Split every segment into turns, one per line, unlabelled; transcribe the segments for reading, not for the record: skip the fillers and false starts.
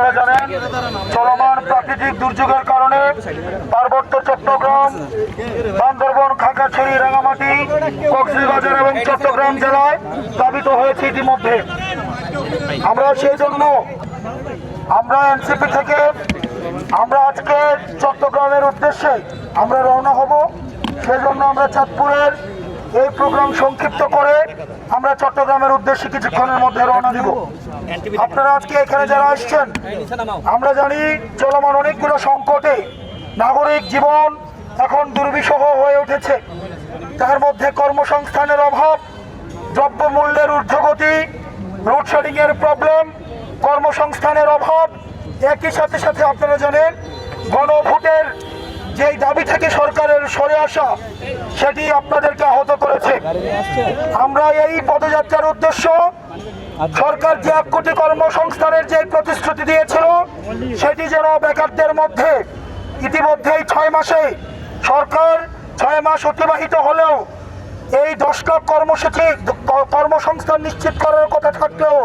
আপনারা জানেন চলমান প্রাকৃতিক দুর্যোগের কারণে পার্বত্য চট্টগ্রাম, বান্দরবন, খাগড়াছড়ি, রাঙামাটি, কক্সবাজার এবং চট্টগ্রাম জেলায় প্লাবিত হয়েছে ইতিমধ্যে। আমরা সেই জন্য আমরা এনসিপি থেকে আমরা আজকে চট্টগ্রামের উদ্দেশ্যে আমরা রওনা হব। সেজন্য আমরা চাঁদপুরের এই প্রোগ্রাম সংক্ষিপ্ত করে আমরা চট্টগ্রামের উদ্দেশ্যে কিছুক্ষণের মধ্যে রওনা দিব। আপনারা আজকে এখানে যারা আসছেন, আমরা জানি চলমান অনেকগুলো সংকটে নাগরিক জীবন এখন দুর্বিষহ হয়ে উঠেছে। তার মধ্যে কর্মসংস্থানের অভাব, দ্রব্যমূল্যের ঊর্ধ্বগতি, লোডশেডিং এর প্রবলেম, কর্মসংস্থানের অভাব, একই সাথে সাথে আপনারা জানেন গণভোটের যেই দাবি থেকে সরকারের সরে আসা সেটি আপনাদেরকে আহত করেছে। আমরা এই পদযাত্রার উদ্দেশ্য সরকার যে 1 কোটি কর্মসংস্থানের যে প্রতিশ্রুতি দিয়েছিল সেটি যেন বেকারদের মধ্যে ইতিমধ্যেই 6 মাসে সরকার 6 মাস অতিবাহিত হলেও এই 10 লাখ কর্মসংস্থান নিশ্চিত করার কথা থাকলেও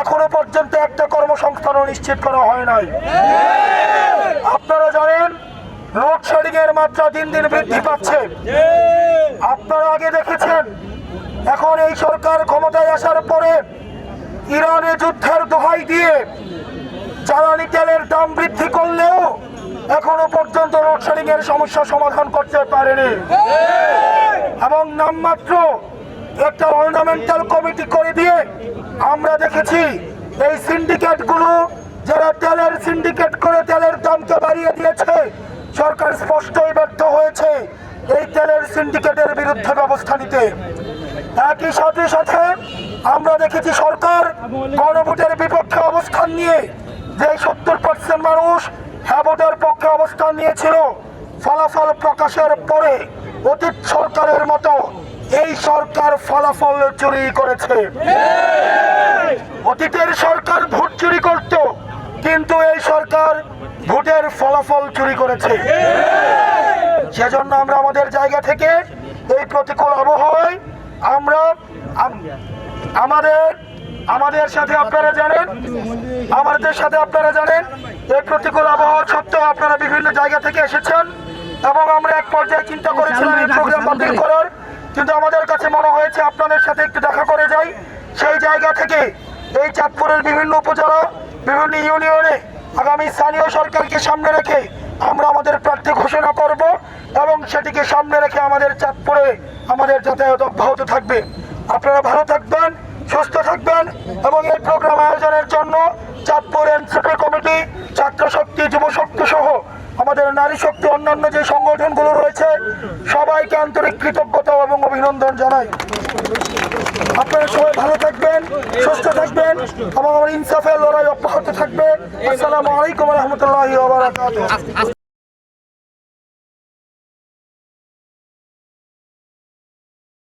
এখনো পর্যন্ত একটা কর্মসংস্থানও নিশ্চিত করা হয় নাই। আপনারা জানেন লোডশেডিং এর মাত্রা দিন দিন বৃদ্ধি পাচ্ছে। আপনারা আগে দেখেছেন, এখন এই সরকার ক্ষমতায় আসার পরে ইরানে যুদ্ধের দোহাই দিয়ে জ্বালানি তেলের দাম বৃদ্ধি করলেও এখনো পর্যন্ত লোডশেডিং এর সমস্যা সমাধান করতে পারেনি। এবং নামমাত্র একটা অর্নামেন্টাল কমিটি করে দিয়ে আমরা দেখেছি এই সিন্ডিকেটগুলো যারা তেলের সিন্ডিকেট করে তেলের দামকে বাড়িয়ে দিয়েছে, সরকার স্পষ্টই ব্যর্থ হয়েছে এই তেলের সিন্ডিকেটের বিরুদ্ধে ব্যবস্থা নিতে। একই সাথে সাথে আমরা দেখেছি সরকার গণভোটের বিপক্ষে অবস্থান নিয়ে যে 70% মানুষ হ্যাঁ ভোটের পক্ষে অবস্থান নিয়েছিল, ফলাফল প্রকাশের পরে অতীত সরকারের মতো এই সরকার ফলাফল চুরি করেছে। অতীতের সরকার ভোট চুরি করত, কিন্তু এই সরকার ভোটের ফলাফল চুরি করেছে। সেজন্য আমরা আমাদের জায়গা থেকে এই প্রতিকূল আবহাওয়ায় আমরা আমাদের সাথে আপনারা জানেন এই প্রতিকূল আবহাওয়া সত্ত্বেও আপনারা বিভিন্ন জায়গা থেকে এসেছেন এবং আমরা এক পর্যায়ে চিন্তা করেছিলাম এই প্রোগ্রাম বাতিল করার, কিন্তু আমাদের কাছে মনে হয়েছে আপনাদের সাথে একটু দেখা করে যাই। সেই জায়গা থেকে এই চাঁদপুরের বিভিন্ন উপজেলা, বিভিন্ন ইউনিয়নে আগামী স্থানীয় সরকারকে সামনে রেখে আমরা আমাদের প্রার্থী ঘোষণা করব এবং সেটিকে সামনে রেখে আমাদের চাঁদপুরে আমাদের যাতায়াত অব্যাহত থাকবে। আপনারা ভালো থাকবেন, সুস্থ থাকবেন এবং এই প্রোগ্রাম আয়োজনের জন্য চাঁদপুর এনসিপি কমিটি, ছাত্র শক্তি, যুব শক্তি সহ আমাদের নারী শক্তি অন্যান্য যে সংগঠনগুলো রয়েছে সবাইকে আন্তরিক কৃতজ্ঞতা এবং অভিনন্দন জানাই। আপনারা সবাই ভালো থাকবেন, সুস্থ থাকবেন এবং আমার ইনসাফের লড়াই অব্যাহত থাকবে। আসসালামু আলাইকুম ওয়া রাহমাতুল্লাহি ওয়া বারাকাতুহু।